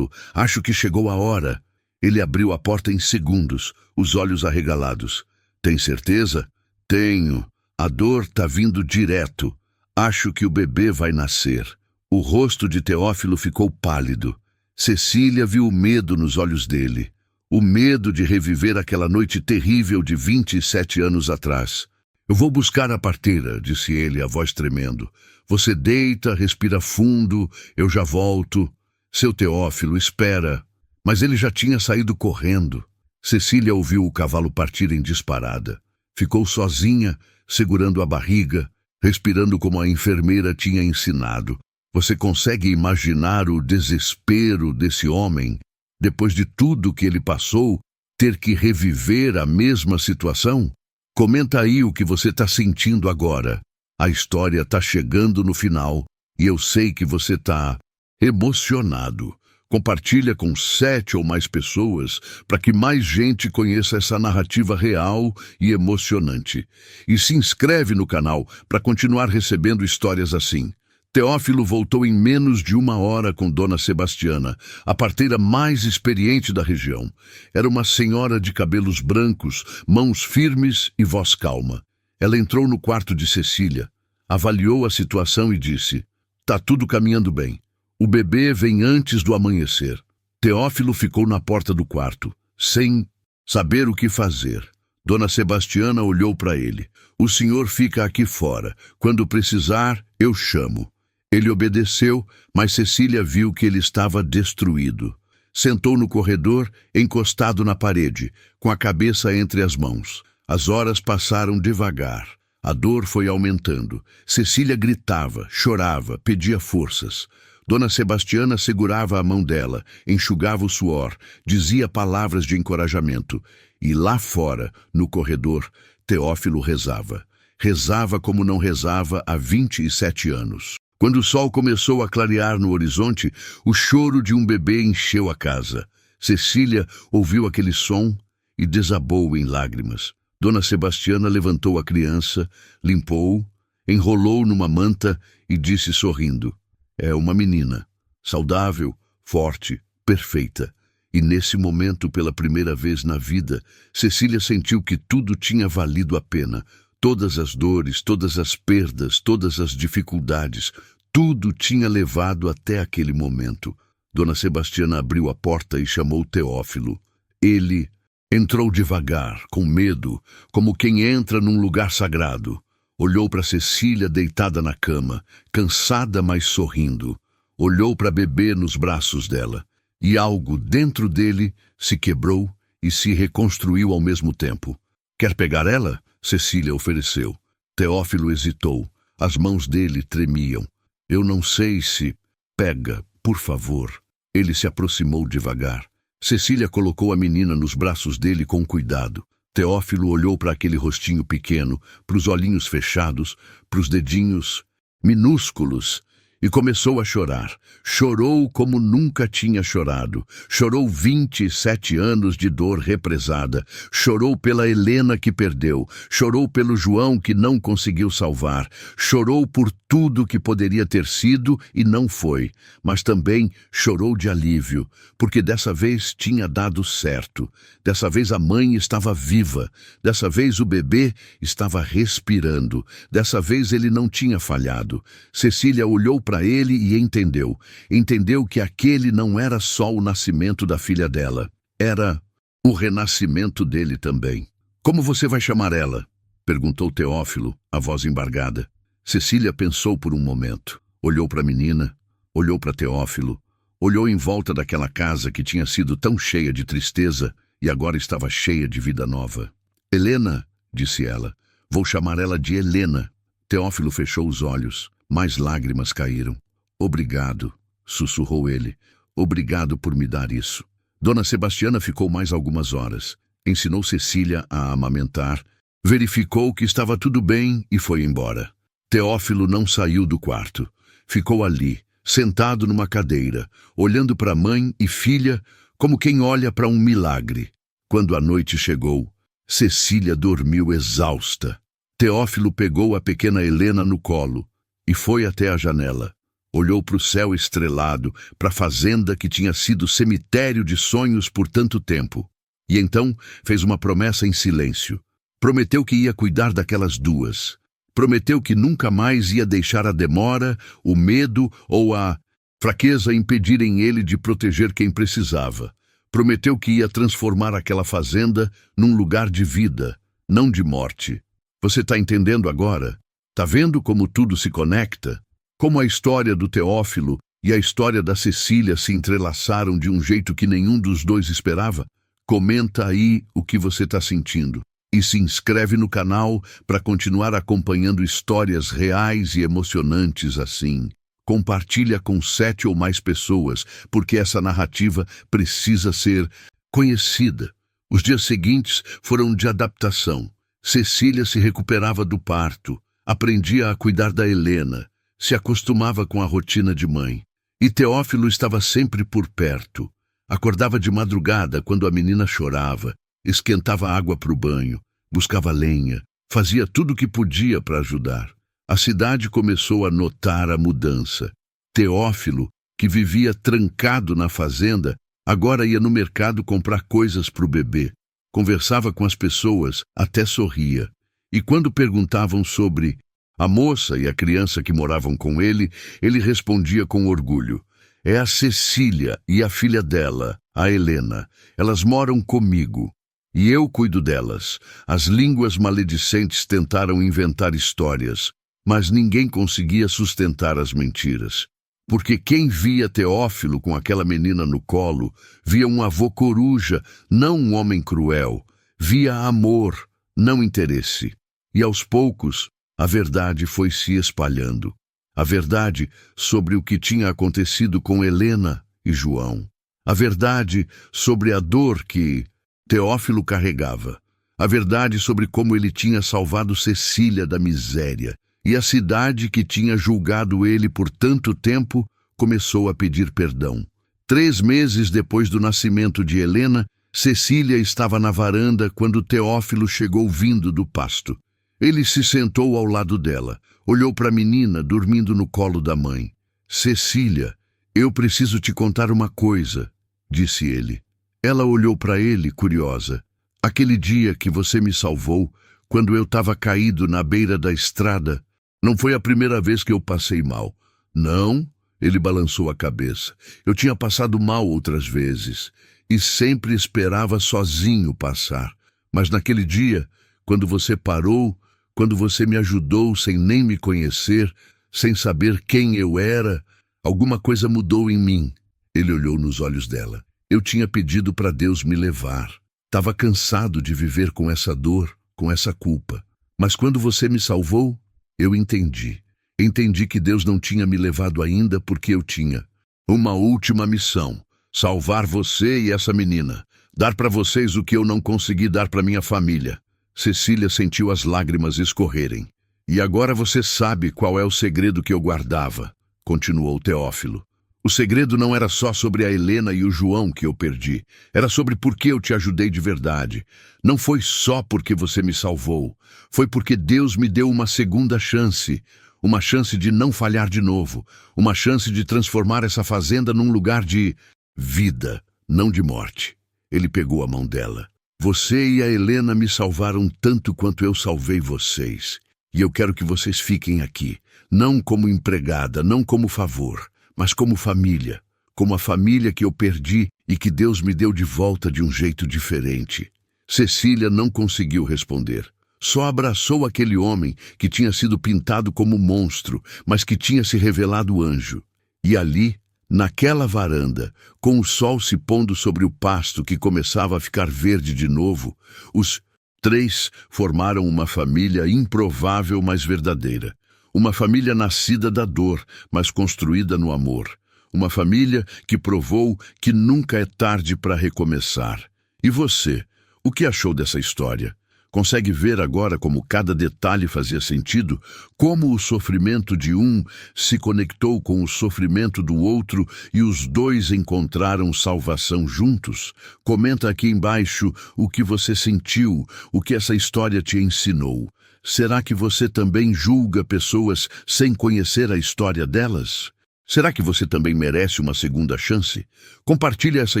Speaker 1: acho que chegou a hora. Ele abriu a porta em segundos, os olhos arregalados. Tem certeza? Tenho. A dor tá vindo direto. Acho que o bebê vai nascer. O rosto de Teófilo ficou pálido. Cecília viu o medo nos olhos dele. O medo de reviver aquela noite terrível de 27 anos atrás. Eu vou buscar a parteira, disse ele, a voz tremendo. Você deita, respira fundo, eu já volto. Seu Teófilo, espera. Mas ele já tinha saído correndo. Cecília ouviu o cavalo partir em disparada. Ficou sozinha, segurando a barriga, respirando como a enfermeira tinha ensinado. Você consegue imaginar o desespero desse homem, depois de tudo que ele passou, ter que reviver a mesma situação? Comenta aí o que você está sentindo agora. A história está chegando no final e eu sei que você está emocionado. Compartilha com 7 ou mais pessoas para que mais gente conheça essa narrativa real e emocionante. E se inscreve no canal para continuar recebendo histórias assim. Teófilo voltou em menos de 1 hora com Dona Sebastiana, a parteira mais experiente da região. Era uma senhora de cabelos brancos, mãos firmes e voz calma. Ela entrou no quarto de Cecília, avaliou a situação e disse: "Tá tudo caminhando bem. O bebê vem antes do amanhecer." Teófilo ficou na porta do quarto, sem saber o que fazer. Dona Sebastiana olhou para ele. "O senhor fica aqui fora. Quando precisar, eu chamo." Ele obedeceu, mas Cecília viu que ele estava destruído. Sentou no corredor, encostado na parede, com a cabeça entre as mãos. As horas passaram devagar. A dor foi aumentando. Cecília gritava, chorava, pedia forças. Dona Sebastiana segurava a mão dela, enxugava o suor, dizia palavras de encorajamento. E lá fora, no corredor, Teófilo rezava. Rezava como não rezava há 27 anos. Quando o sol começou a clarear no horizonte, o choro de um bebê encheu a casa. Cecília ouviu aquele som e desabou em lágrimas. Dona Sebastiana levantou a criança, limpou-o, enrolou numa manta e disse sorrindo: "É uma menina, saudável, forte, perfeita." E nesse momento, pela primeira vez na vida, Cecília sentiu que tudo tinha valido a pena. Todas as dores, todas as perdas, todas as dificuldades, tudo tinha levado até aquele momento. Dona Sebastiana abriu a porta e chamou Teófilo. Ele entrou devagar, com medo, como quem entra num lugar sagrado. Olhou para Cecília deitada na cama, cansada, mas sorrindo. Olhou para bebê nos braços dela. E algo dentro dele se quebrou e se reconstruiu ao mesmo tempo. "Quer pegar ela?" Cecília ofereceu. Teófilo hesitou. As mãos dele tremiam. "Eu não sei se..." "Pega, por favor." Ele se aproximou devagar. Cecília colocou a menina nos braços dele com cuidado. Teófilo olhou para aquele rostinho pequeno, para os olhinhos fechados, para os dedinhos minúsculos, e começou a chorar. Chorou como nunca tinha chorado. Chorou 27 anos de dor represada. Chorou pela Helena que perdeu. Chorou pelo João que não conseguiu salvar. Chorou por tudo que poderia ter sido e não foi. Mas também chorou de alívio, porque dessa vez tinha dado certo. Dessa vez a mãe estava viva. Dessa vez o bebê estava respirando. Dessa vez ele não tinha falhado. Cecília olhou para ele e entendeu. Entendeu que aquele não era só o nascimento da filha dela. Era o renascimento dele também. "Como você vai chamar ela?" perguntou Teófilo, a voz embargada. Cecília pensou por um momento. Olhou para a menina, olhou para Teófilo, olhou em volta daquela casa que tinha sido tão cheia de tristeza e agora estava cheia de vida nova. "Helena", disse ela. "Vou chamar ela de Helena." Teófilo fechou os olhos. Mais lágrimas caíram. "Obrigado", sussurrou ele. "Obrigado por me dar isso." Dona Sebastiana ficou mais algumas horas. Ensinou Cecília a amamentar, verificou que estava tudo bem e foi embora. Teófilo não saiu do quarto. Ficou ali, sentado numa cadeira, olhando para mãe e filha como quem olha para um milagre. Quando a noite chegou, Cecília dormiu exausta. Teófilo pegou a pequena Helena no colo e foi até a janela. Olhou para o céu estrelado, para a fazenda que tinha sido cemitério de sonhos por tanto tempo. E então fez uma promessa em silêncio. Prometeu que ia cuidar daquelas duas. Prometeu que nunca mais ia deixar a demora, o medo ou a fraqueza impedirem ele de proteger quem precisava. Prometeu que ia transformar aquela fazenda num lugar de vida, não de morte. Você está entendendo agora? Tá vendo como tudo se conecta? Como a história do Teófilo e a história da Cecília se entrelaçaram de um jeito que nenhum dos dois esperava? Comenta aí o que você está sentindo. E se inscreve no canal para continuar acompanhando histórias reais e emocionantes assim. Compartilha com 7 ou mais pessoas, porque essa narrativa precisa ser conhecida. Os dias seguintes foram de adaptação. Cecília se recuperava do parto, aprendia a cuidar da Helena, se acostumava com a rotina de mãe. E Teófilo estava sempre por perto. Acordava de madrugada quando a menina chorava, esquentava água para o banho, buscava lenha, fazia tudo o que podia para ajudar. A cidade começou a notar a mudança. Teófilo, que vivia trancado na fazenda, agora ia no mercado comprar coisas para o bebê. Conversava com as pessoas, até sorria. E quando perguntavam sobre a moça e a criança que moravam com ele, ele respondia com orgulho: "É a Cecília e a filha dela, a Helena. Elas moram comigo. E eu cuido delas." As línguas maledicentes tentaram inventar histórias, mas ninguém conseguia sustentar as mentiras. Porque quem via Teófilo com aquela menina no colo, via um avô coruja, não um homem cruel. Via amor, não interesse. E aos poucos, a verdade foi se espalhando. A verdade sobre o que tinha acontecido com Helena e João. A verdade sobre a dor que Teófilo carregava. A verdade sobre como ele tinha salvado Cecília da miséria. E a cidade que tinha julgado ele por tanto tempo começou a pedir perdão. 3 meses depois do nascimento de Helena, Cecília estava na varanda quando Teófilo chegou vindo do pasto. Ele se sentou ao lado dela, olhou para a menina dormindo no colo da mãe. Cecília, eu preciso te contar uma coisa, disse ele. Ela olhou para ele, curiosa. Aquele dia que você me salvou, quando eu estava caído na beira da estrada, não foi a primeira vez que eu passei mal. Não, ele balançou a cabeça. Eu tinha passado mal outras vezes e sempre esperava sozinho passar. Mas naquele dia, quando você parou, quando você me ajudou sem nem me conhecer, sem saber quem eu era, alguma coisa mudou em mim. Ele olhou nos olhos dela. Eu tinha pedido para Deus me levar. Estava cansado de viver com essa dor, com essa culpa. Mas quando você me salvou, eu entendi. Entendi que Deus não tinha me levado ainda porque eu tinha uma última missão. Salvar você e essa menina. Dar para vocês o que eu não consegui dar para minha família. Cecília sentiu as lágrimas escorrerem. E agora você sabe qual é o segredo que eu guardava, continuou Teófilo. O segredo não era só sobre a Helena e o João que eu perdi. Era sobre por que eu te ajudei de verdade. Não foi só porque você me salvou. Foi porque Deus me deu uma segunda chance. Uma chance de não falhar de novo. Uma chance de transformar essa fazenda num lugar de vida, não de morte. Ele pegou a mão dela. Você e a Helena me salvaram tanto quanto eu salvei vocês. E eu quero que vocês fiquem aqui. Não como empregada, não como favor, mas como família. Como a família que eu perdi e que Deus me deu de volta de um jeito diferente. Cecília não conseguiu responder. Só abraçou aquele homem que tinha sido pintado como monstro, mas que tinha se revelado anjo. E ali, naquela varanda, com o sol se pondo sobre o pasto que começava a ficar verde de novo, os 3 formaram uma família improvável, mas verdadeira. Uma família nascida da dor, mas construída no amor. Uma família que provou que nunca é tarde para recomeçar. E você, o que achou dessa história? Consegue ver agora como cada detalhe fazia sentido? Como o sofrimento de um se conectou com o sofrimento do outro e os dois encontraram salvação juntos? Comenta aqui embaixo o que você sentiu, o que essa história te ensinou. Será que você também julga pessoas sem conhecer a história delas? Será que você também merece uma segunda chance? Compartilhe essa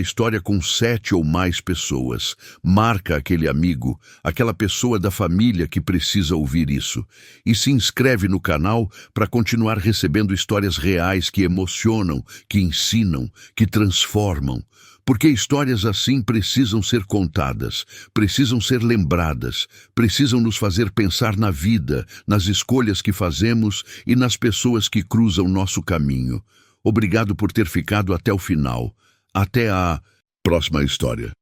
Speaker 1: história com 7 ou mais pessoas. Marca aquele amigo, aquela pessoa da família que precisa ouvir isso. E se inscreve no canal para continuar recebendo histórias reais que emocionam, que ensinam, que transformam. Porque histórias assim precisam ser contadas, precisam ser lembradas, precisam nos fazer pensar na vida, nas escolhas que fazemos e nas pessoas que cruzam nosso caminho. Obrigado por ter ficado até o final. Até a próxima história.